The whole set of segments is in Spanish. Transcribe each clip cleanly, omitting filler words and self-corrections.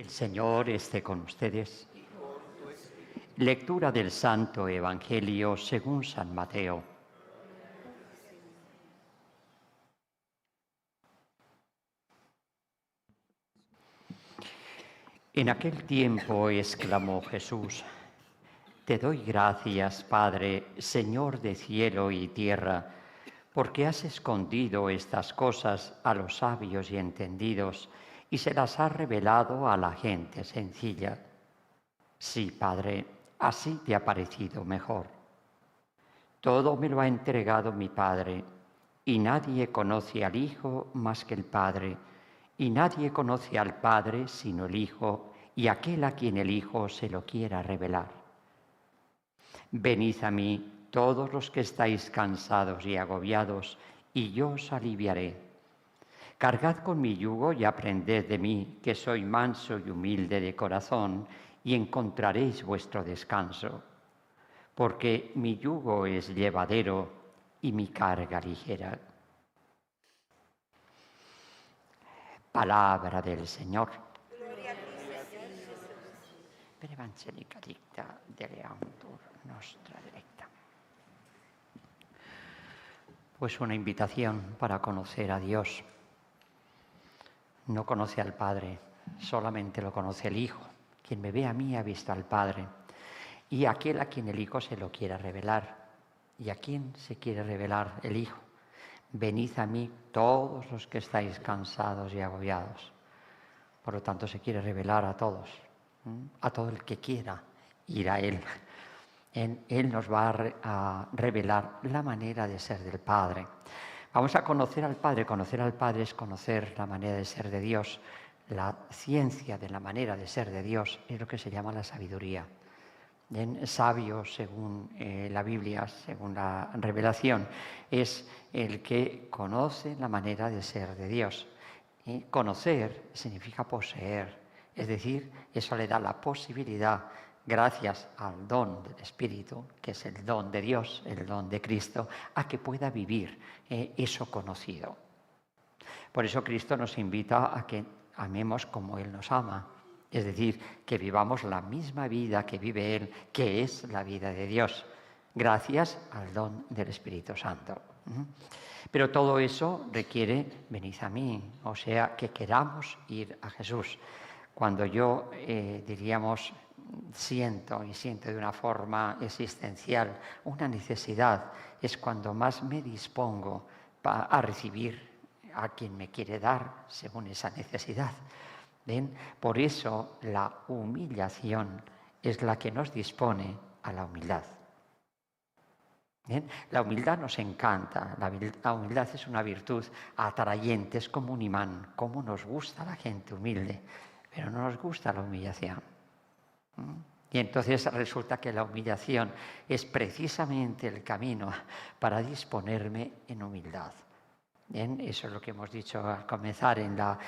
El Señor esté con ustedes. Lectura del Santo Evangelio según San Mateo. En aquel tiempo exclamó Jesús: Te doy gracias, Padre, Señor de cielo y tierra, porque has escondido estas cosas a los sabios y entendidos y se las has revelado a la gente sencilla. Sí, Padre, así te ha parecido mejor. Todo me lo ha entregado mi Padre, y nadie conoce al Hijo más que el Padre, y nadie conoce al Padre sino el Hijo, y aquel a quien el Hijo se lo quiera revelar. Venid a mí, todos los que estáis cansados y agobiados, y yo os aliviaré. Cargad con mi yugo y aprended de mí, que soy manso y humilde de corazón, y encontraréis vuestro descanso. Porque mi yugo es llevadero y mi carga ligera. Palabra del Señor. Gloria a ti, Jesús. Per Evangelica dicta deleantur nostra directa. Pues una invitación para conocer a Dios. No conoce al Padre, solamente lo conoce el Hijo. Quien me ve a mí ha visto al Padre. Y aquel a quien el Hijo se lo quiera revelar. ¿Y a quién se quiere revelar el Hijo? Venid a mí todos los que estáis cansados y agobiados. Por lo tanto, se quiere revelar a todos, a todo el que quiera ir a Él. Él nos va a revelar la manera de ser del Padre. Vamos a conocer al Padre. Conocer al Padre es conocer la manera de ser de Dios. La ciencia de la manera de ser de Dios es lo que se llama la sabiduría. Sabio, según la Biblia, según la revelación, es el que conoce la manera de ser de Dios. Conocer significa poseer, es decir, eso le da la posibilidad, gracias al don del Espíritu, que es el don de Dios, el don de Cristo, a que pueda vivir eso conocido. Por eso Cristo nos invita a que amemos como Él nos ama. Es decir, que vivamos la misma vida que vive Él, que es la vida de Dios, gracias al don del Espíritu Santo. Pero todo eso requiere venid a mí, o sea, que queramos ir a Jesús. Cuando yo, diríamos, siento de una forma existencial una necesidad, es cuando más me dispongo a recibir a quien me quiere dar según esa necesidad. ¿Ven? Por eso la humillación es la que nos dispone a la humildad. ¿Ven? La humildad nos encanta, la humildad es una virtud atrayente, es como un imán, como nos gusta la gente humilde, pero no nos gusta la humillación. Y entonces resulta que la humillación es precisamente el camino para disponerme en humildad. Bien, eso es lo que hemos dicho al comenzar en la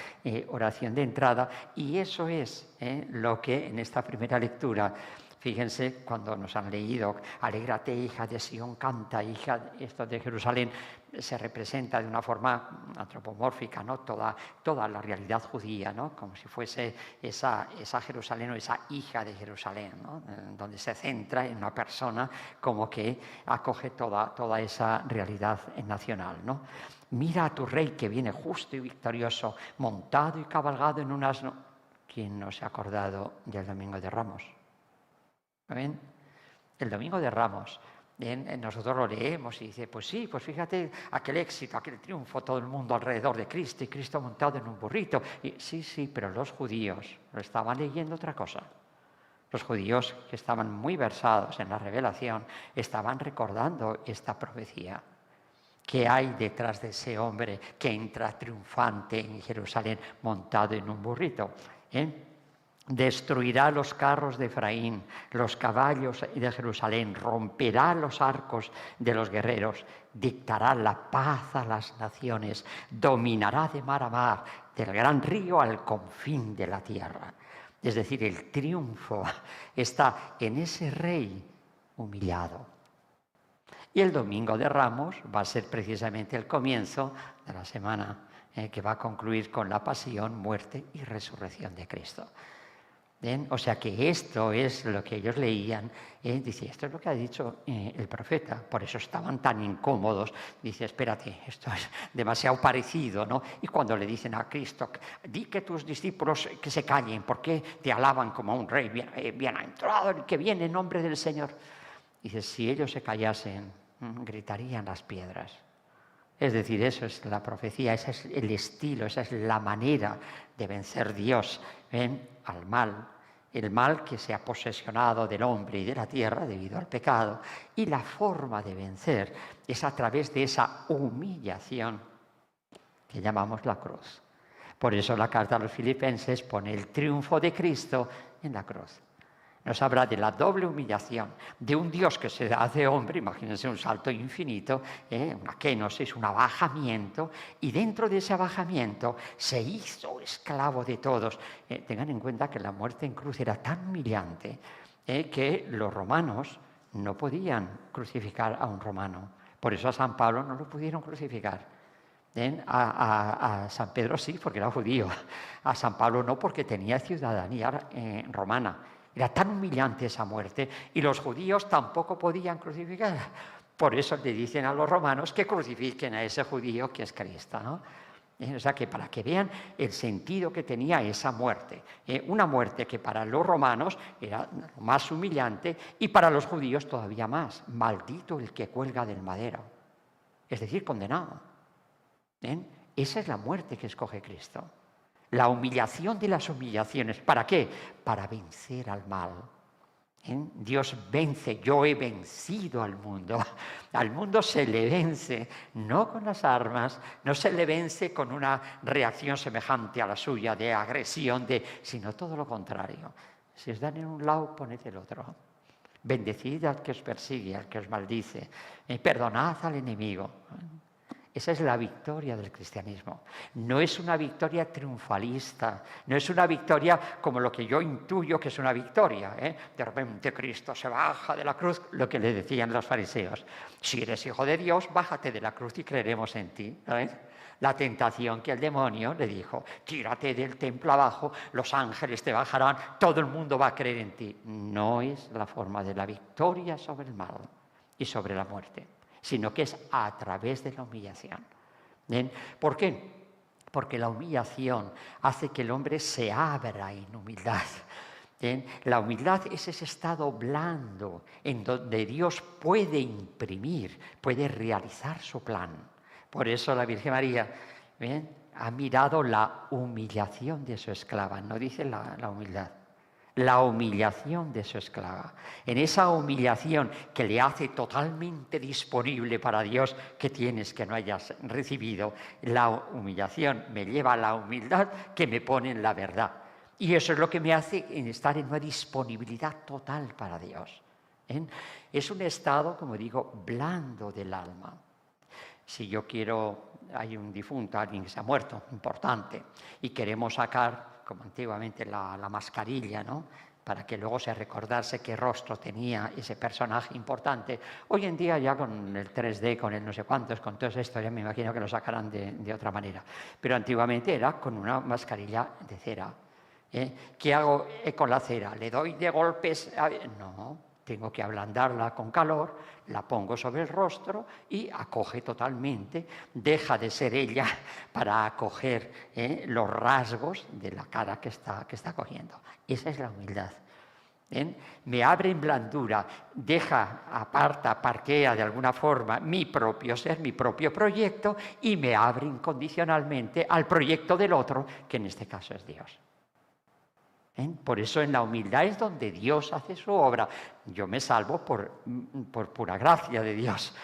oración de entrada, y eso es lo que en esta primera lectura, fíjense, cuando nos han leído alégrate, hija de Sión, canta, hija, esto de Jerusalén, se representa de una forma antropomórfica, ¿no? Toda la realidad judía, ¿no? Como si fuese esa Jerusalén o esa hija de Jerusalén, ¿no? Donde se centra en una persona como que acoge toda esa realidad nacional, ¿no? Mira a tu rey que viene justo y victorioso, montado y cabalgado en un asno. ¿Quién no se ha acordado del Domingo de Ramos? ¿Ven? El Domingo de Ramos, nosotros lo leemos y dice, pues sí, pues fíjate aquel éxito, aquel triunfo, todo el mundo alrededor de Cristo y Cristo montado en un burrito. Y, sí, pero los judíos lo estaban leyendo otra cosa. Los judíos, que estaban muy versados en la revelación, estaban recordando esta profecía. ¿Qué hay detrás de ese hombre que entra triunfante en Jerusalén montado en un burrito? Destruirá los carros de Efraín, los caballos de Jerusalén, romperá los arcos de los guerreros, dictará la paz a las naciones, dominará de mar a mar, del gran río al confín de la tierra. Es decir, el triunfo está en ese rey humillado. Y el Domingo de Ramos va a ser precisamente el comienzo de la semana que va a concluir con la pasión, muerte y resurrección de Cristo. ¿Ven? O sea que esto es lo que ellos leían. Dice, esto es lo que ha dicho el profeta. Por eso estaban tan incómodos. Dice, espérate, esto es demasiado parecido, ¿no? Y cuando le dicen a Cristo, di que tus discípulos que se callen, porque te alaban como a un rey bienaventurado, el que viene en nombre del Señor. Dice, si ellos se callasen, gritarían las piedras. Es decir, eso es la profecía, ese es el estilo, esa es la manera de vencer Dios al mal. El mal que se ha posesionado del hombre y de la tierra debido al pecado. Y la forma de vencer es a través de esa humillación que llamamos la cruz. Por eso la carta a los Filipenses pone el triunfo de Cristo en la cruz. Nos habla de la doble humillación de un Dios que se hace hombre, imagínense un salto infinito, una kenosis, un abajamiento, y dentro de ese abajamiento se hizo esclavo de todos. Tengan en cuenta que la muerte en cruz era tan humillante que los romanos no podían crucificar a un romano. Por eso a San Pablo no lo pudieron crucificar. A San Pedro sí, porque era judío. A San Pablo no, porque tenía ciudadanía romana. Era tan humillante esa muerte y los judíos tampoco podían crucificar. Por eso le dicen a los romanos que crucifiquen a ese judío que es Cristo, ¿no? O sea que para que vean el sentido que tenía esa muerte. Una muerte que para los romanos era más humillante y para los judíos todavía más. Maldito el que cuelga del madero. Es decir, condenado. Esa es la muerte que escoge Cristo. La humillación de las humillaciones. ¿Para qué? Para vencer al mal. Dios vence. Yo he vencido al mundo. Al mundo se le vence, no con las armas, no se le vence con una reacción semejante a la suya de agresión, sino todo lo contrario. Si os dan en un lado, poned el otro. Bendecid al que os persigue, al que os maldice. Perdonad al enemigo. Esa es la victoria del cristianismo. No es una victoria triunfalista, no es una victoria como lo que yo intuyo que es una victoria. De repente Cristo se baja de la cruz, lo que le decían los fariseos. Si eres hijo de Dios, bájate de la cruz y creeremos en ti. ¿Sabes? La tentación que el demonio le dijo, tírate del templo abajo, los ángeles te bajarán, todo el mundo va a creer en ti. No es la forma de la victoria sobre el mal y sobre la muerte, sino que es a través de la humillación. ¿Bien? ¿Por qué? Porque la humillación hace que el hombre se abra en humildad. ¿Bien? La humildad es ese estado blando en donde Dios puede imprimir, puede realizar su plan. Por eso la Virgen María, ¿bien?, ha mirado la humillación de su esclava, no dice la humildad. La humillación de su esclava. En esa humillación que le hace totalmente disponible para Dios, que tienes que no hayas recibido, la humillación me lleva a la humildad que me pone en la verdad. Y eso es lo que me hace estar en una disponibilidad total para Dios. Es un estado, como digo, blando del alma. Si yo quiero, hay un difunto, alguien que se ha muerto, importante, y queremos sacar, como antiguamente, la mascarilla, ¿no?, para que luego se recordase qué rostro tenía ese personaje importante. Hoy en día ya con el 3D, con el no sé cuántos, con todo esto, ya me imagino que lo sacarán de otra manera. Pero antiguamente era con una mascarilla de cera. ¿Qué hago con la cera? ¿Le doy de golpes? No, tengo que ablandarla con calor, la pongo sobre el rostro y acoge totalmente, deja de ser ella para acoger los rasgos de la cara que está cogiendo. Esa es la humildad. Me abre en blandura, parquea de alguna forma mi propio ser, mi propio proyecto, y me abre incondicionalmente al proyecto del otro, que en este caso es Dios. Por eso en la humildad es donde Dios hace su obra. Yo me salvo por pura gracia de Dios.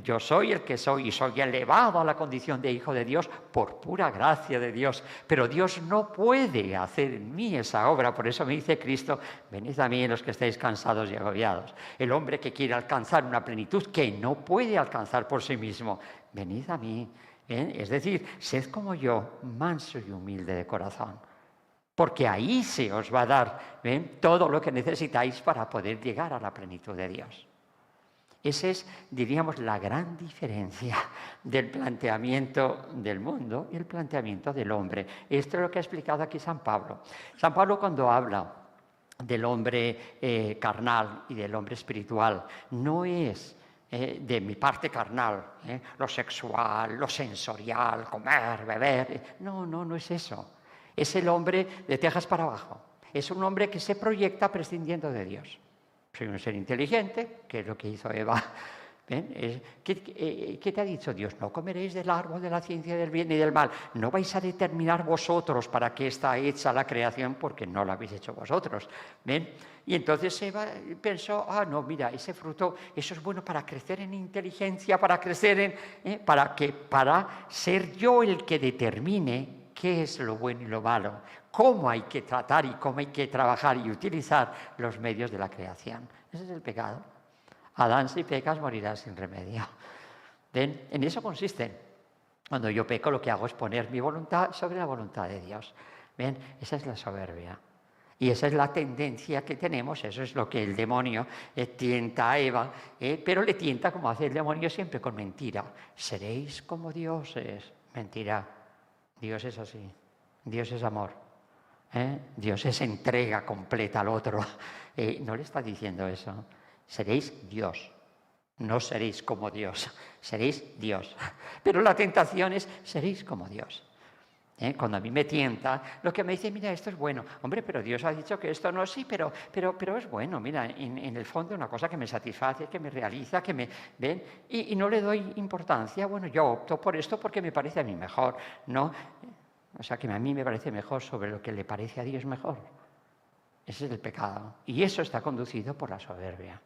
Yo soy el que soy y soy elevado a la condición de hijo de Dios por pura gracia de Dios. Pero Dios no puede hacer en mí esa obra. Por eso me dice Cristo, venid a mí los que estáis cansados y agobiados. El hombre que quiere alcanzar una plenitud que no puede alcanzar por sí mismo, venid a mí. Es decir, sed como yo, manso y humilde de corazón. Porque ahí se os va a dar todo lo que necesitáis para poder llegar a la plenitud de Dios. Esa es, diríamos, la gran diferencia del planteamiento del mundo y el planteamiento del hombre. Esto es lo que ha explicado aquí San Pablo. San Pablo, cuando habla del hombre carnal y del hombre espiritual. No es de mi parte carnal, lo sexual, lo sensorial, comer, beber. No es eso. Es el hombre de tejas para abajo. Es un hombre que se proyecta prescindiendo de Dios. Soy un ser inteligente, que es lo que hizo Eva. ¿Qué te ha dicho Dios? No comeréis del árbol de la ciencia del bien y del mal. No vais a determinar vosotros para qué está hecha la creación, porque no lo habéis hecho vosotros. ¿Ven? Y entonces Eva pensó, no, mira, ese fruto, eso es bueno para crecer en inteligencia, para crecer para ser yo el que determine qué es lo bueno y lo malo, cómo hay que tratar y cómo hay que trabajar y utilizar los medios de la creación. Ese es el pecado. Adán, si pecas, morirás sin remedio. ¿Ven? En eso consiste. Cuando yo peco, lo que hago es poner mi voluntad sobre la voluntad de Dios. ¿Ven? Esa es la soberbia. Y esa es la tendencia que tenemos, eso es lo que el demonio tienta a Eva, pero le tienta, como hace el demonio, siempre con mentira. Seréis como dioses. Mentira. Dios es así. Dios es amor. Dios es entrega completa al otro. No le está diciendo eso. Seréis Dios, no seréis como Dios, seréis Dios. Pero la tentación es, seréis como Dios. Cuando a mí me tienta, lo que me dice, mira, esto es bueno. Hombre, pero Dios ha dicho que esto no, sí, pero es bueno. Mira, en el fondo una cosa que me satisface, que me realiza, que me... ¿Ven? Y no le doy importancia. Bueno, yo opto por esto porque me parece a mí mejor, ¿no? O sea, que a mí me parece mejor sobre lo que le parece a Dios mejor. Ese es el pecado. Y eso está conducido por la soberbia.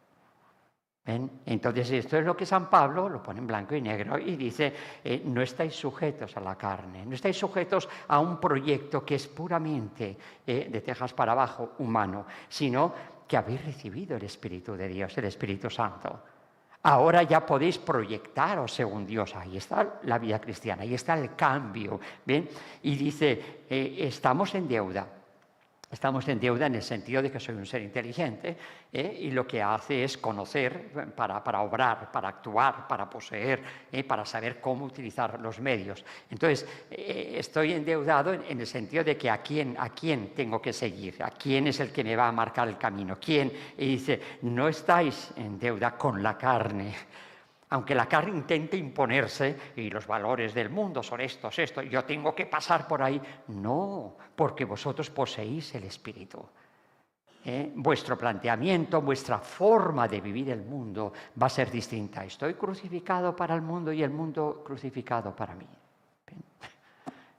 ¿Ven? Entonces esto es lo que San Pablo lo pone en blanco y negro y dice, no estáis sujetos a la carne, no estáis sujetos a un proyecto que es puramente de tejas para abajo, humano, sino que habéis recibido el Espíritu de Dios, el Espíritu Santo. Ahora ya podéis proyectaros según Dios. Ahí está la vida cristiana, ahí está el cambio. ¿Ven? Y dice, estamos en deuda. Estamos en deuda en el sentido de que soy un ser inteligente y lo que hace es conocer para obrar, para actuar, para poseer, para saber cómo utilizar los medios. Entonces, estoy endeudado en el sentido de que a quién tengo que seguir, a quién es el que me va a marcar el camino, quién. Y dice, no estáis en deuda con la carne. Aunque la carne intente imponerse y los valores del mundo son esto, yo tengo que pasar por ahí. No, porque vosotros poseéis el Espíritu. Vuestro planteamiento, vuestra forma de vivir el mundo va a ser distinta. Estoy crucificado para el mundo y el mundo crucificado para mí.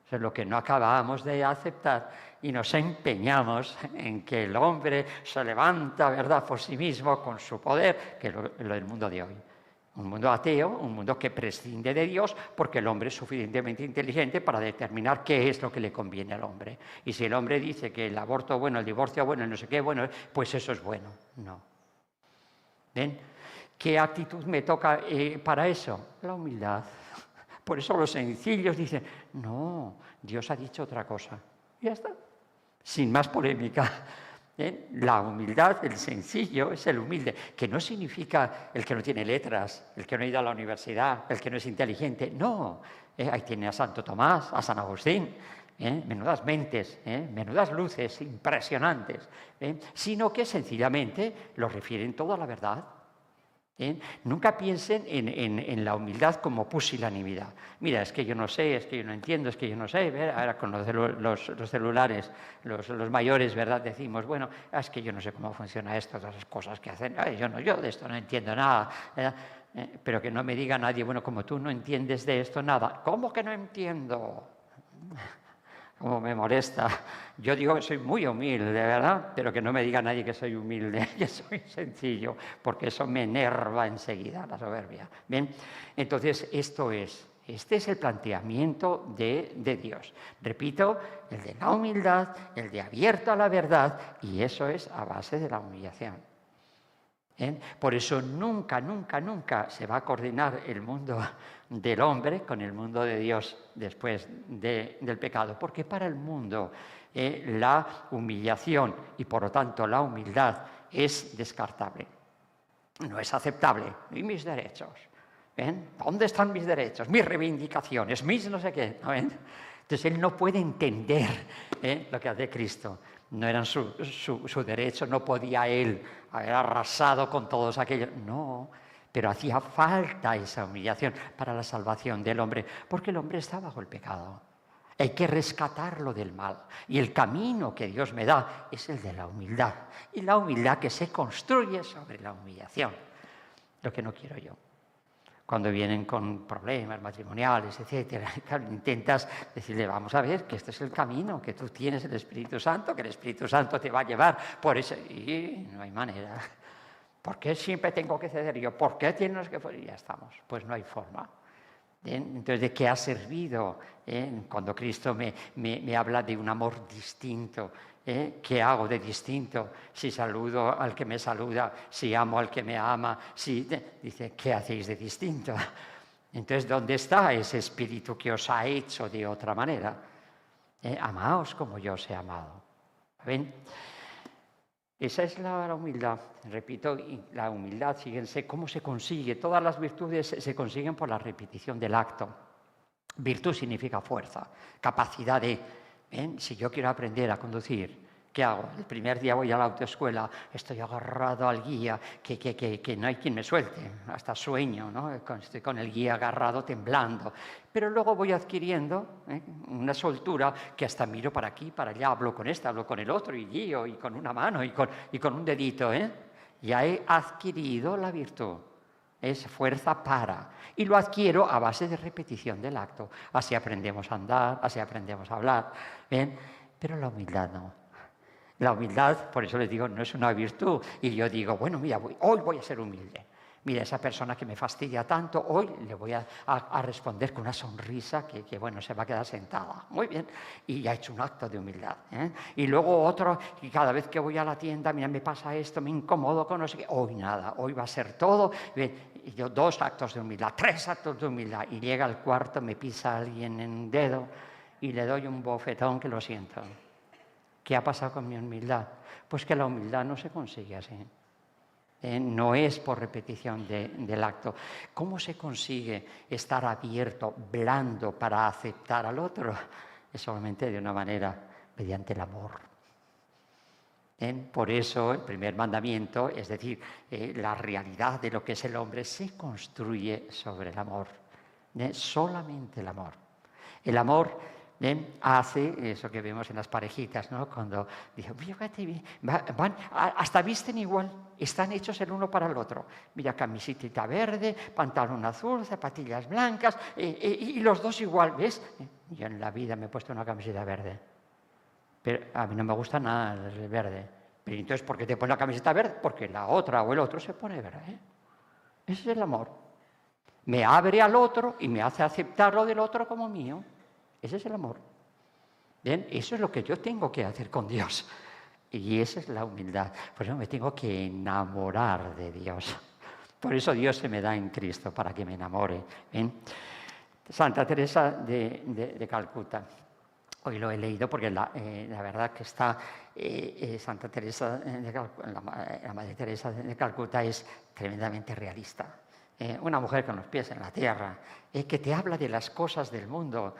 Eso es lo que no acabamos de aceptar y nos empeñamos en que el hombre se levanta, ¿verdad?, por sí mismo con su poder, que es lo del mundo de hoy. Un mundo ateo, un mundo que prescinde de Dios porque el hombre es suficientemente inteligente para determinar qué es lo que le conviene al hombre. Y si el hombre dice que el aborto bueno, el divorcio bueno, el no sé qué bueno, pues eso es bueno. No. ¿Ven? ¿Qué actitud me toca para eso? La humildad. Por eso los sencillos dicen, no, Dios ha dicho otra cosa. Y ya está. Sin más polémica. La humildad, el sencillo, es el humilde, que no significa el que no tiene letras, el que no ha ido a la universidad, el que no es inteligente. No, ahí tiene a Santo Tomás, a San Agustín, menudas mentes, menudas luces impresionantes, sino que sencillamente lo refieren todo a la verdad. Nunca piensen en la humildad como pusilanimidad. Mira, es que yo no sé, es que yo no entiendo, es que yo no sé. Ahora con los celulares, los mayores, ¿verdad? Decimos, bueno, es que yo no sé cómo funciona esto, todas las cosas que hacen. Yo de esto no entiendo nada. Pero que no me diga nadie, bueno, como tú no entiendes de esto nada. ¿Cómo que no entiendo? Como me molesta. Yo digo que soy muy humilde, ¿verdad? Pero que no me diga nadie que soy humilde, que soy sencillo, porque eso me enerva enseguida, la soberbia. ¿Bien? Entonces, este es el planteamiento de Dios. Repito, el de la humildad, el de abierto a la verdad, y eso es a base de la humillación. Por eso nunca se va a coordinar el mundo del hombre con el mundo de Dios después del pecado, porque para el mundo la humillación y por lo tanto la humildad es descartable, no es aceptable. ¿Y mis derechos? ¿Ven? ¿Dónde están mis derechos? Mis reivindicaciones, mis no sé qué. ¿No ven? Entonces él no puede entender lo que hace Cristo. No eran su derecho, no podía él haber arrasado con todos aquellos. No, pero hacía falta esa humillación para la salvación del hombre, porque el hombre está bajo el pecado. Hay que rescatarlo del mal. Y el camino que Dios me da es el de la humildad. Y la humildad que se construye sobre la humillación. Lo que no quiero yo. Cuando vienen con problemas matrimoniales, etcétera, intentas decirle, vamos a ver, que este es el camino, que tú tienes el Espíritu Santo, que el Espíritu Santo te va a llevar por ese... Y no hay manera. ¿Por qué siempre tengo que ceder yo? ¿Por qué tienes que...? Y ya estamos. Pues no hay forma. Entonces, ¿de qué ha servido? Cuando Cristo me habla de un amor distinto, ¿qué hago de distinto? Si saludo al que me saluda, si amo al que me ama, dice, ¿qué hacéis de distinto? Entonces, ¿dónde está ese espíritu que os ha hecho de otra manera? Amaos como yo os he amado. ¿Ven? Esa es la humildad. Repito, la humildad, fíjense cómo se consigue. Todas las virtudes se consiguen por la repetición del acto. Virtud significa fuerza, capacidad de... Si yo quiero aprender a conducir, ¿qué hago? El primer día voy a la autoescuela, estoy agarrado al guía, que no hay quien me suelte, hasta sueño, ¿no? Estoy con el guía agarrado, temblando. Pero luego voy adquiriendo una soltura que hasta miro para aquí, para allá, hablo con este, hablo con el otro, y guío, y con una mano, y con un dedito. Ya he adquirido la virtud. Es fuerza para. Y lo adquiero a base de repetición del acto. Así aprendemos a andar, así aprendemos a hablar. ¿Ven? Pero la humildad no. La humildad, por eso les digo, no es una virtud. Y yo digo, bueno, mira, hoy voy a ser humilde. Mira, esa persona que me fastidia tanto, hoy le voy a responder con una sonrisa que, bueno, se va a quedar sentada. Muy bien. Y ya he hecho un acto de humildad. Y luego otro, y cada vez que voy a la tienda, mira, me pasa esto, me incomodo con no sé qué. Hoy nada, hoy va a ser todo. Y yo 2 actos de humildad, 3 actos de humildad. Y llega al cuarto, me pisa alguien en un dedo y le doy un bofetón que lo siento. ¿Qué ha pasado con mi humildad? Pues que la humildad no se consigue así. No es por repetición del acto. ¿Cómo se consigue estar abierto, blando para aceptar al otro? Es solamente de una manera, mediante el amor. Por eso el primer mandamiento, es decir, la realidad de lo que es el hombre, se construye sobre el amor. Solamente el amor. El amor hace eso que vemos en las parejitas, ¿no? Cuando dicen, fíjate, van, hasta visten igual, están hechos el uno para el otro. Mira, camiseta verde, pantalón azul, zapatillas blancas, y los dos igual, ¿ves? Yo en la vida me he puesto una camiseta verde, pero a mí no me gusta nada el verde. Pero entonces, ¿por qué te pones la camiseta verde? Porque la otra o el otro se pone verde. Ese es el amor. Me abre al otro y me hace aceptar lo del otro como mío. Ese es el amor. Bien, eso es lo que yo tengo que hacer con Dios. Y esa es la humildad. Por eso me tengo que enamorar de Dios. Por eso Dios se me da en Cristo, para que me enamore. ¿Bien? Santa Teresa de Calcuta. Hoy lo he leído porque la verdad que está Santa Teresa de Calcuta, la Madre Teresa de Calcuta es tremendamente realista. Una mujer con los pies en la tierra, que te habla de las cosas del mundo,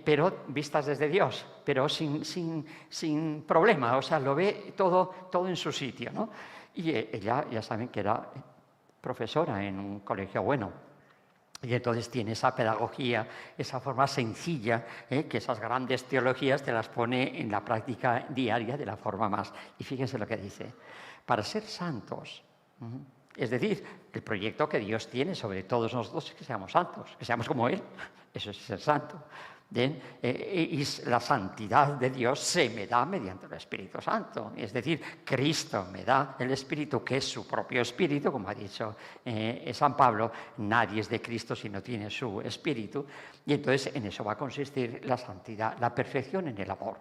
pero vistas desde Dios, pero sin problema, o sea, lo ve todo en su sitio, ¿no? Y ella, ya saben que era profesora en un colegio bueno, y entonces tiene esa pedagogía, esa forma sencilla, que esas grandes teologías te las pone en la práctica diaria de la forma más. Y fíjense lo que dice, para ser santos... Es decir, el proyecto que Dios tiene sobre todos nosotros es que seamos santos, que seamos como Él. Eso es ser santo. Y la santidad de Dios se me da mediante el Espíritu Santo. Es decir, Cristo me da el Espíritu, que es su propio Espíritu, como ha dicho San Pablo, nadie es de Cristo si no tiene su Espíritu. Y entonces en eso va a consistir la santidad, la perfección en el amor.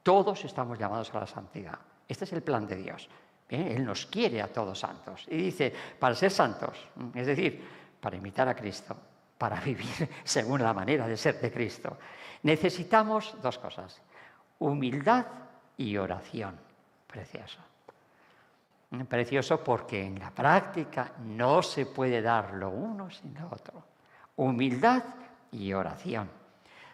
Todos estamos llamados a la santidad. Este es el plan de Dios. Él nos quiere a todos santos. Y dice, para ser santos, es decir, para imitar a Cristo, para vivir según la manera de ser de Cristo, necesitamos 2 cosas, humildad y oración. Precioso. Precioso porque en la práctica no se puede dar lo uno sin lo otro. Humildad y oración.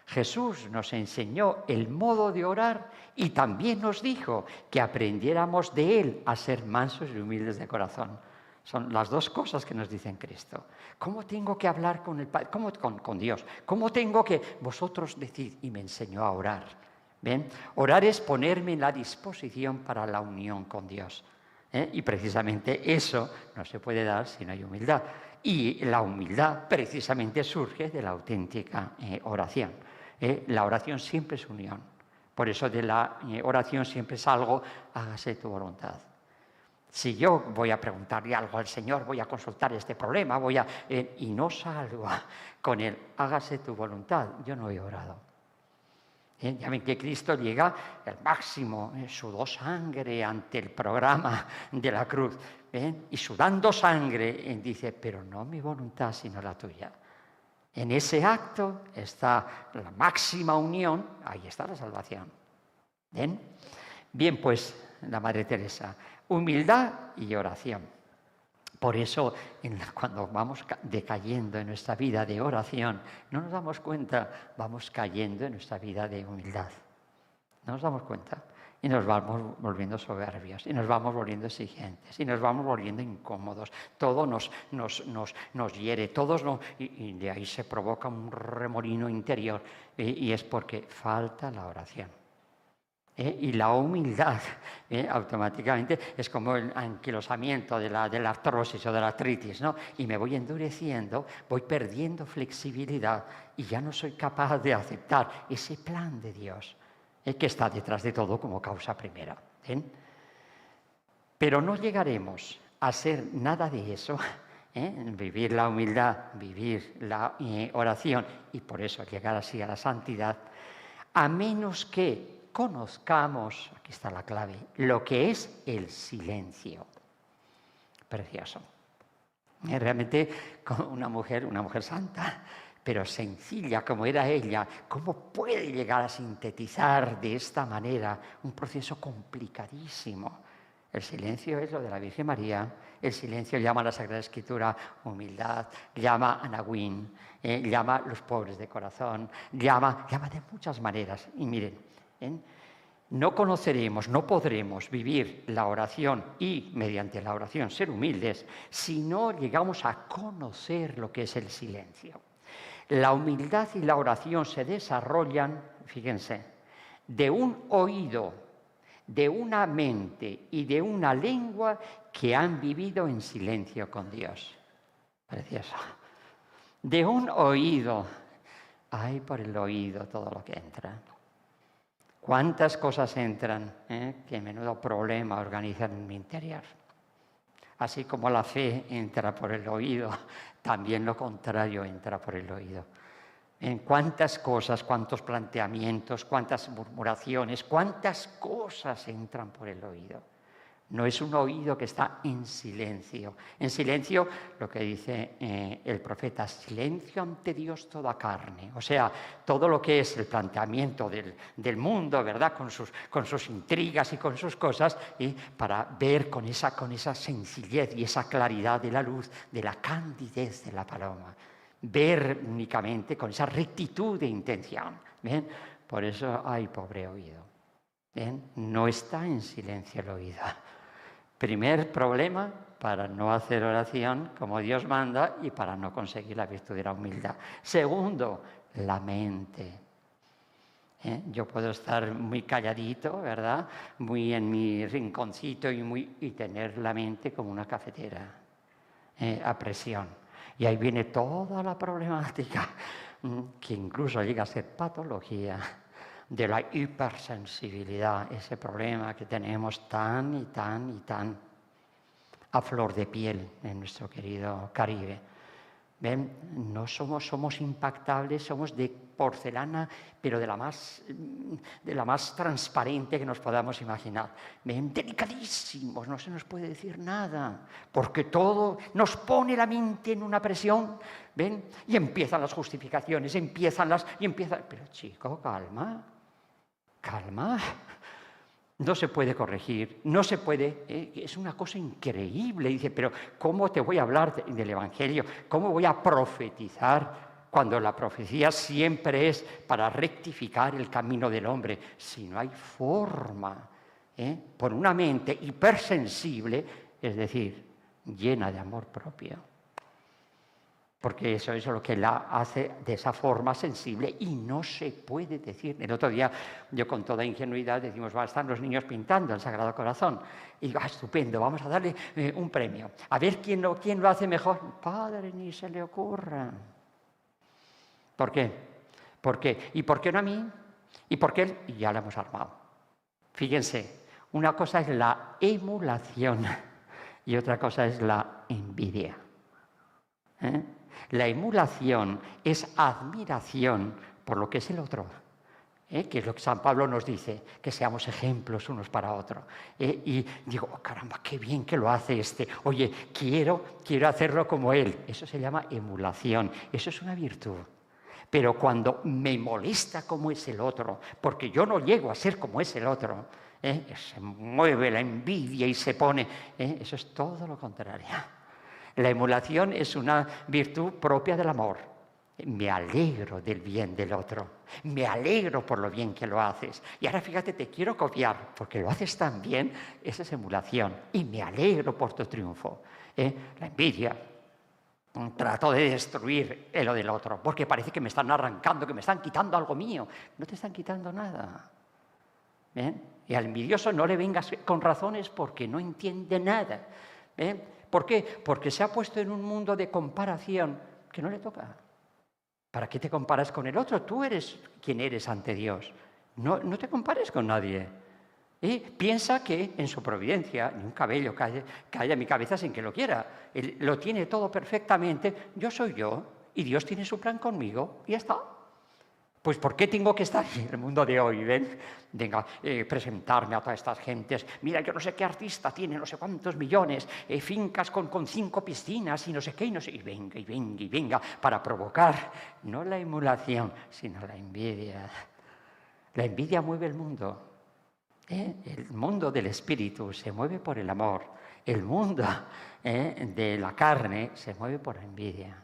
Jesús nos enseñó el modo de orar y también nos dijo que aprendiéramos de Él a ser mansos y humildes de corazón. Son las dos cosas que nos dice Cristo. ¿Cómo tengo que hablar con el Padre? Con Dios. ¿Cómo tengo que vosotros decir? Y me enseñó a orar. ¿Ven? Orar es ponerme en la disposición para la unión con Dios. Y precisamente eso no se puede dar si no hay humildad. Y la humildad precisamente surge de la auténtica oración. La oración siempre es unión. Por eso de la oración siempre salgo, hágase tu voluntad. Si yo voy a preguntarle algo al Señor, voy a consultar este problema, y no salgo con él, hágase tu voluntad, yo no he orado. Ya ven que Cristo llega al máximo, sudó sangre ante el programa de la cruz, y sudando sangre dice, pero no mi voluntad sino la tuya. En ese acto está la máxima unión, ahí está la salvación. ¿Ven? Bien, pues la Madre Teresa, humildad y oración. Por eso, cuando vamos decayendo en nuestra vida de oración, no nos damos cuenta, vamos cayendo en nuestra vida de humildad. No nos damos cuenta. Y nos vamos volviendo soberbios, y nos vamos volviendo exigentes, y nos vamos volviendo incómodos. Todo nos hiere, y de ahí se provoca un remolino interior. Y es porque falta la oración. Y la humildad automáticamente es como el anquilosamiento de la artrosis o de la artritis, ¿no? Y me voy endureciendo, voy perdiendo flexibilidad y ya no soy capaz de aceptar ese plan de Dios que está detrás de todo como causa primera. Pero no llegaremos a ser nada de eso, vivir la humildad, vivir la oración y por eso llegar así a la santidad, a menos que conozcamos, aquí está la clave, lo que es el silencio. Precioso. Realmente una mujer santa, pero sencilla como era ella, ¿cómo puede llegar a sintetizar de esta manera un proceso complicadísimo? El silencio es lo de la Virgen María, el silencio llama a la Sagrada Escritura humildad, llama a Anahuín, llama a los pobres de corazón, llama de muchas maneras. Y miren, no conoceremos, no podremos vivir la oración y mediante la oración ser humildes si no llegamos a conocer lo que es el silencio. La humildad y la oración se desarrollan, fíjense, de un oído, de una mente y de una lengua que han vivido en silencio con Dios. Precioso. De un oído, ay, por el oído todo lo que entra. ¿Cuántas cosas entran? Qué menudo problema organizan en mi interior. Así como la fe entra por el oído, también lo contrario entra por el oído. En cuántas cosas, cuántos planteamientos, cuántas murmuraciones, cuántas cosas entran por el oído. No es un oído que está en silencio. En silencio, lo que dice el profeta, silencio ante Dios toda carne. O sea, todo lo que es el planteamiento del mundo, ¿verdad? Con sus intrigas y con sus cosas, para ver con esa sencillez y esa claridad de la luz, de la candidez de la paloma. Ver únicamente con esa rectitud de intención. ¿Ven? Por eso, ay, pobre oído. ¿Ven? No está en silencio el oído. Primer problema para no hacer oración como Dios manda y para no conseguir la virtud de la humildad. Segundo, la mente. Yo puedo estar muy calladito, ¿verdad? Muy en mi rinconcito y tener la mente como una cafetera a presión. Y ahí viene toda la problemática, que incluso llega a ser patología, de la hipersensibilidad, ese problema que tenemos tan a flor de piel en nuestro querido Caribe. ¿Ven? No somos impactables, somos de porcelana, pero de la más transparente que nos podamos imaginar. ¿Ven? Delicadísimos, no se nos puede decir nada, porque todo nos pone la mente en una presión. ¿Ven? Y empiezan las justificaciones, pero chico, calma. No se puede corregir, no se puede, es una cosa increíble. Dice, pero ¿cómo te voy a hablar del Evangelio? ¿Cómo voy a profetizar Cuando la profecía siempre es para rectificar el camino del hombre, si no hay forma, por una mente hipersensible, es decir, llena de amor propio. Porque eso es lo que la hace de esa forma sensible y no se puede decir. El otro día, yo con toda ingenuidad decimos, están los niños pintando el Sagrado Corazón. Y digo, estupendo, vamos a darle un premio. A ver quién lo hace mejor. Padre, ni se le ocurra. ¿Por qué? ¿Por qué? ¿Y por qué no a mí? ¿Y por qué él? Y ya lo hemos armado. Fíjense, una cosa es la emulación y otra cosa es la envidia. La emulación es admiración por lo que es el otro, que es lo que San Pablo nos dice, que seamos ejemplos unos para otros. Y digo, caramba, qué bien que lo hace este. Oye, quiero hacerlo como él. Eso se llama emulación, eso es una virtud. Pero cuando me molesta cómo es el otro, porque yo no llego a ser como es el otro, se mueve la envidia y se pone, eso es todo lo contrario. La emulación es una virtud propia del amor. Me alegro del bien del otro, me alegro por lo bien que lo haces. Y ahora fíjate, te quiero copiar, porque lo haces tan bien, esa es emulación. Y me alegro por tu triunfo. La envidia, trato de destruir lo del otro, porque parece que me están arrancando, que me están quitando algo mío. No te están quitando nada. Y al envidioso no le vengas con razones porque no entiende nada. ¿Por qué? Porque se ha puesto en un mundo de comparación que no le toca. ¿Para qué te comparas con el otro? Tú eres quien eres ante Dios. No te compares con nadie. Piensa que en su providencia, ni un cabello cae en mi cabeza sin que lo quiera. Él lo tiene todo perfectamente. Yo soy yo y Dios tiene su plan conmigo y ya está. Pues ¿por qué tengo que estar en el mundo de hoy? Venga, presentarme a todas estas gentes. Mira, yo no sé qué artista tiene, no sé cuántos millones, fincas con 5 piscinas y no sé qué, y no sé. Y venga, para provocar, no la emulación, sino la envidia. La envidia mueve el mundo. El mundo del espíritu se mueve por el amor. El mundo de la carne se mueve por la envidia.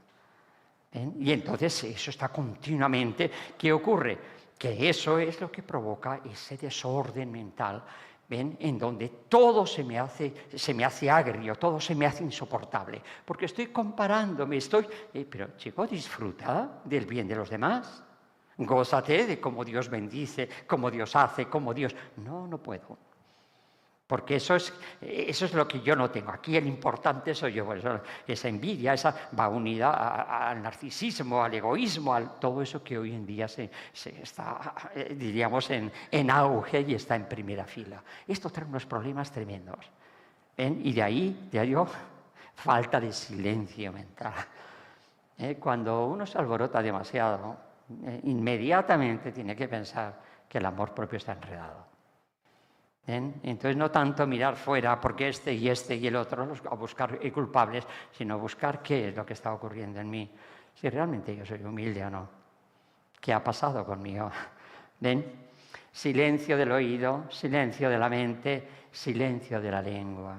Y entonces eso está continuamente. ¿Qué ocurre? Que eso es lo que provoca ese desorden mental, en donde todo se me hace agrio, todo se me hace insoportable, porque estoy comparándome, pero chico, disfruta del bien de los demás, gózate de cómo Dios bendice, cómo Dios hace, cómo Dios... No puedo. Porque eso es lo que yo no tengo. Aquí el importante soy yo. Por eso esa envidia, esa va unida al narcisismo, al egoísmo, a todo eso que hoy en día se está, diríamos, en auge y está en primera fila. Esto trae unos problemas tremendos. Y de ahí falta de silencio mental. Cuando uno se alborota demasiado, inmediatamente tiene que pensar que el amor propio está enredado. Entonces no tanto mirar fuera porque este y el otro a buscar culpables, sino buscar qué es lo que está ocurriendo en mí, si realmente yo soy humilde o no, qué ha pasado conmigo. Silencio del oído, silencio de la mente, silencio de la lengua.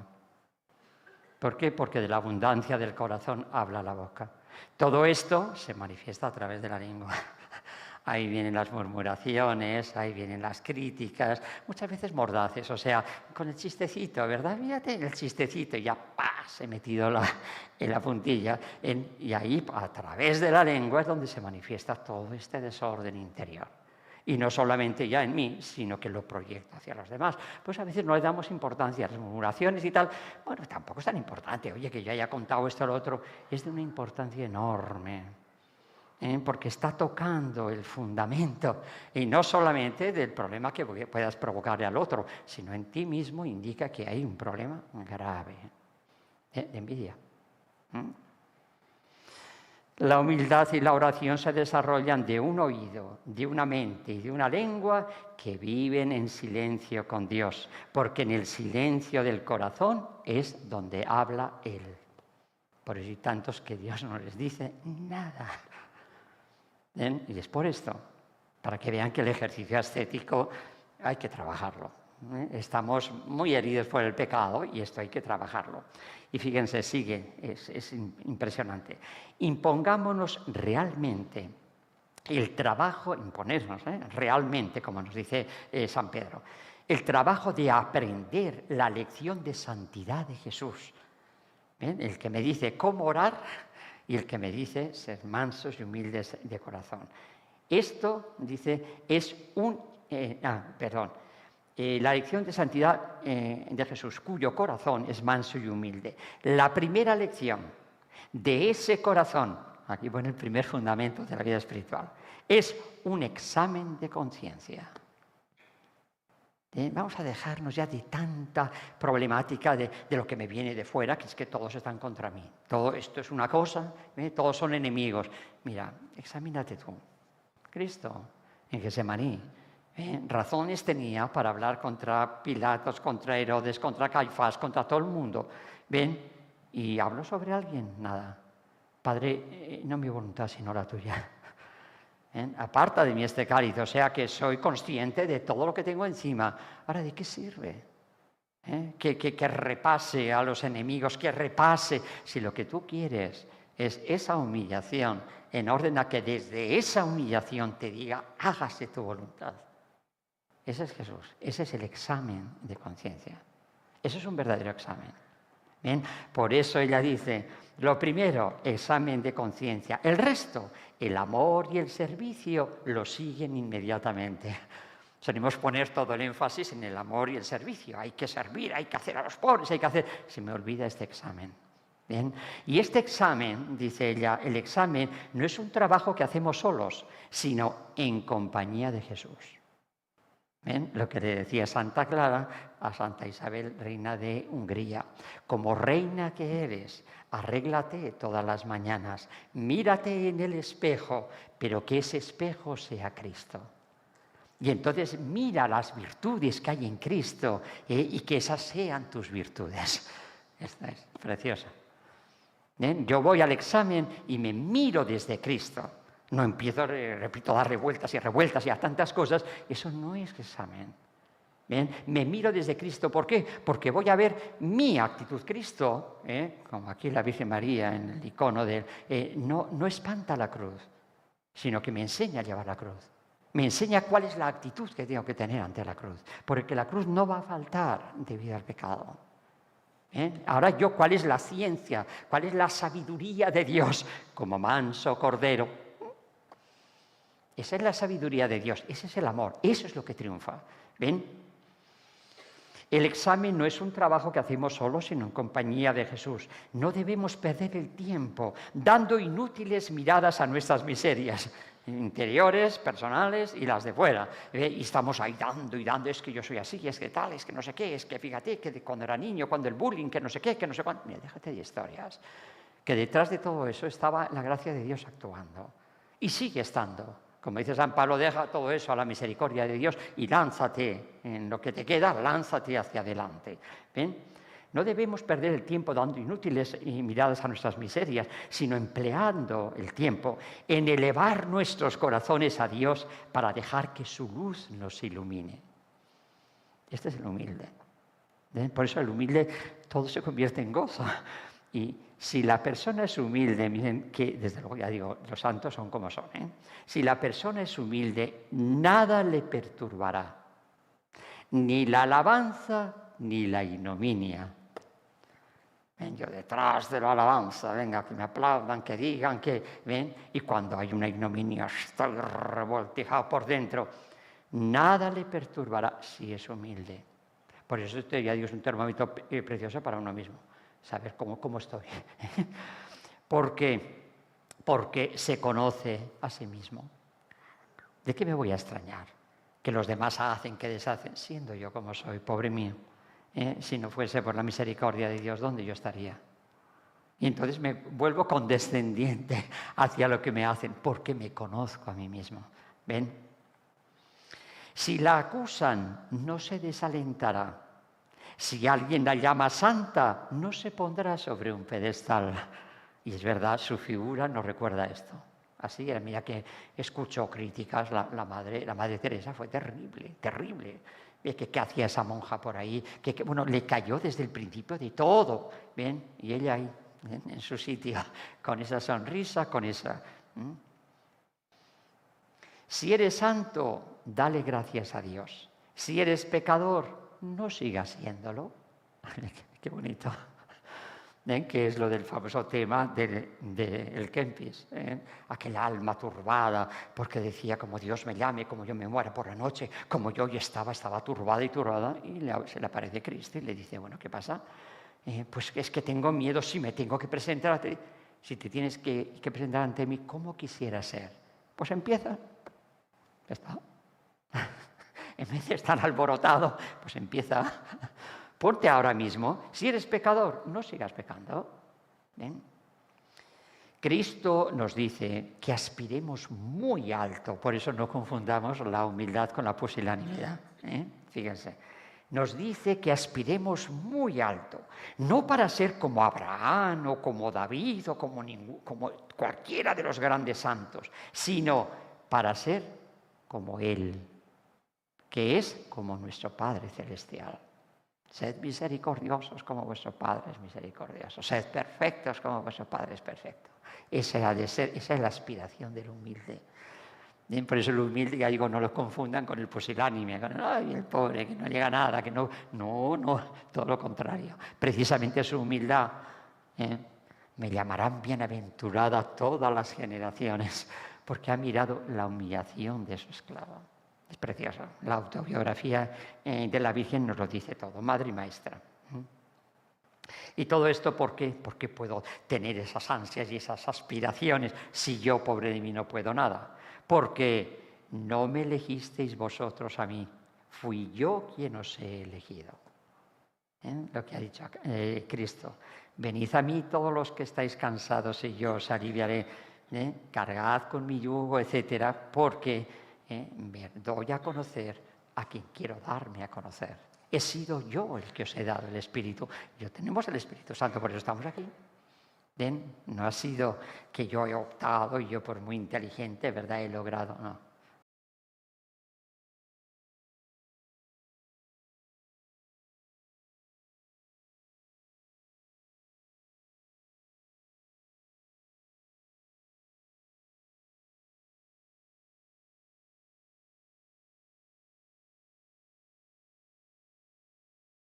¿Por qué? Porque de la abundancia del corazón habla la boca. Todo esto se manifiesta a través de la lengua. Ahí vienen las murmuraciones, ahí vienen las críticas, muchas veces mordaces, o sea, con el chistecito, ¿verdad? Fíjate, el chistecito, y ya se he metido en la puntilla. Y ahí, a través de la lengua, es donde se manifiesta todo este desorden interior. Y no solamente ya en mí, sino que lo proyecto hacia los demás. Pues a veces no le damos importancia a las murmuraciones y tal. Bueno, tampoco es tan importante. Oye, que yo haya contado esto o lo otro, es de una importancia enorme. Porque está tocando el fundamento, y no solamente del problema que puedas provocarle al otro, sino en ti mismo indica que hay un problema grave de envidia. La humildad y la oración se desarrollan de un oído, de una mente y de una lengua que viven en silencio con Dios, porque en el silencio del corazón es donde habla Él. Por eso hay tantos que Dios no les dice nada. Y es por esto, para que vean que el ejercicio ascético hay que trabajarlo. Estamos muy heridos por el pecado y esto hay que trabajarlo. Y fíjense, sigue, es impresionante. Impongámonos realmente el trabajo, imponernos realmente, como nos dice San Pedro, el trabajo de aprender la lección de santidad de Jesús. ¿Ven? El que me dice cómo orar y el que me dice ser mansos y humildes de corazón. Esto, dice, es la lección de santidad de Jesús, cuyo corazón es manso y humilde. La primera lección de ese corazón, aquí pone el primer fundamento de la vida espiritual, es un examen de conciencia. Vamos a dejarnos ya de tanta problemática de lo que me viene de fuera, que es que todos están contra mí. Todo esto es una cosa, todos son enemigos. Mira, examínate tú. Cristo, en Getsemaní, razones tenía para hablar contra Pilatos, contra Herodes, contra Caifás, contra todo el mundo. ¿Ven? Y hablo sobre alguien, nada. Padre, no mi voluntad, sino la tuya. Aparta de mí este cáliz, o sea que soy consciente de todo lo que tengo encima. Ahora, ¿de qué sirve? Que repase a los enemigos, que repase. Si lo que tú quieres es esa humillación, en orden a que desde esa humillación te diga, hágase tu voluntad. Ese es Jesús, ese es el examen de conciencia. Eso es un verdadero examen. ¿Bien? Por eso ella dice, lo primero, examen de conciencia. El resto, el amor y el servicio, lo siguen inmediatamente. Solemos poner todo el énfasis en el amor y el servicio. Hay que servir, hay que hacer a los pobres, hay que hacer... Se me olvida este examen. ¿Bien? Y este examen, dice ella, el examen no es un trabajo que hacemos solos, sino en compañía de Jesús. ¿Ven? Lo que le decía Santa Clara a Santa Isabel, reina de Hungría. Como reina que eres, arréglate todas las mañanas, mírate en el espejo, pero que ese espejo sea Cristo. Y entonces mira las virtudes que hay en Cristo y que esas sean tus virtudes. Esta es preciosa. ¿Ven? Yo voy al examen y me miro desde Cristo. No empiezo, repito, a dar revueltas y a tantas cosas. Eso no es examen. ¿Bien? Me miro desde Cristo. ¿Por qué? Porque voy a ver mi actitud. Cristo, como aquí la Virgen María en el icono de él, no espanta la cruz, sino que me enseña a llevar la cruz. Me enseña cuál es la actitud que tengo que tener ante la cruz. Porque la cruz no va a faltar debido al pecado. Ahora yo, ¿cuál es la ciencia? ¿Cuál es la sabiduría de Dios? Como manso cordero. Esa es la sabiduría de Dios, ese es el amor, eso es lo que triunfa. ¿Ven? El examen no es un trabajo que hacemos solos, sino en compañía de Jesús. No debemos perder el tiempo dando inútiles miradas a nuestras miserias, interiores, personales y las de fuera. Y estamos ahí dando y dando, es que yo soy así, es que tal, es que no sé qué, es que fíjate, que cuando era niño, cuando el bullying, que no sé qué, que no sé cuánto. Mira, déjate de historias. Que detrás de todo eso estaba la gracia de Dios actuando. Y sigue estando. Como dice San Pablo, deja todo eso a la misericordia de Dios y lánzate en lo que te queda, lánzate hacia adelante. ¿Ven? No debemos perder el tiempo dando inútiles miradas a nuestras miserias, sino empleando el tiempo en elevar nuestros corazones a Dios para dejar que su luz nos ilumine. Este es el humilde. ¿Ven? Por eso el humilde todo se convierte en gozo. Y si la persona es humilde, miren que, desde luego ya digo, los santos son como son, Si la persona es humilde, nada le perturbará, ni la alabanza ni la ignominia. Ven, yo detrás de la alabanza, venga, que me aplaudan, que digan, que ven, y cuando hay una ignominia estoy revoltijado por dentro. Nada le perturbará si es humilde. Por eso este, ya digo, es un termómetro precioso para uno mismo. Saber cómo estoy. ¿Por qué? Porque se conoce a sí mismo. ¿De qué me voy a extrañar? Que los demás hacen, que deshacen, siendo yo como soy, pobre mío. Si no fuese por la misericordia de Dios, ¿dónde yo estaría? Y entonces me vuelvo condescendiente hacia lo que me hacen, porque me conozco a mí mismo. ¿Ven? Si la acusan, no se desalentará. Si alguien la llama santa, no se pondrá sobre un pedestal. Y es verdad, su figura nos recuerda esto. Así era, mira que escuchó críticas, la madre Teresa fue terrible, terrible. ¿Qué hacía esa monja por ahí? Bueno, le cayó desde el principio de todo. ¿Bien? Y ella ahí, ¿bien? En su sitio, con esa sonrisa, con esa... Si eres santo, dale gracias a Dios. Si eres pecador, no sigas siéndolo. Qué bonito. ¿Ven? Que es lo del famoso tema del Kempis, aquel alma turbada, porque decía, como Dios me llame, como yo me muera por la noche, como yo estaba turbada y turbada, y se le aparece Cristo y le dice, bueno, ¿qué pasa? Pues es que tengo miedo, si me tengo que presentar ante ti, si te tienes que presentar ante mí, ¿cómo quisiera ser? Pues empieza, ya está. En vez de estar alborotado, pues empieza. Ponte ahora mismo, si eres pecador, no sigas pecando. ¿Ven? Cristo nos dice que aspiremos muy alto, por eso no confundamos la humildad con la pusilanimidad. Fíjense, nos dice que aspiremos muy alto, no para ser como Abraham o como David o como cualquiera de los grandes santos, sino para ser como Él, que es como nuestro Padre Celestial. Sed misericordiosos como vuestro Padre es misericordioso. Sed perfectos como vuestro Padre es perfecto. Esa es la aspiración del humilde. Bien, por eso el humilde, ya digo, no lo confundan con el pusilánime. Ay, el pobre, que no llega a nada, que no. No, todo lo contrario. Precisamente su humildad. Me llamarán bienaventurada todas las generaciones, porque ha mirado la humillación de su esclavo. Es precioso. La autobiografía de la Virgen nos lo dice todo, madre y maestra. Y todo esto, ¿por qué? Porque puedo tener esas ansias y esas aspiraciones si yo, pobre de mí, no puedo nada. Porque no me elegisteis vosotros a mí, fui yo quien os he elegido. Lo que ha dicho Cristo. Venid a mí todos los que estáis cansados y yo os aliviaré. Cargad con mi yugo, etcétera, porque me doy a conocer a quien quiero darme a conocer. He sido yo el que os he dado el Espíritu. Tenemos el Espíritu Santo, por eso estamos aquí. ¿Ven? No ha sido que yo he optado y yo por muy inteligente, ¿verdad?, he logrado. No.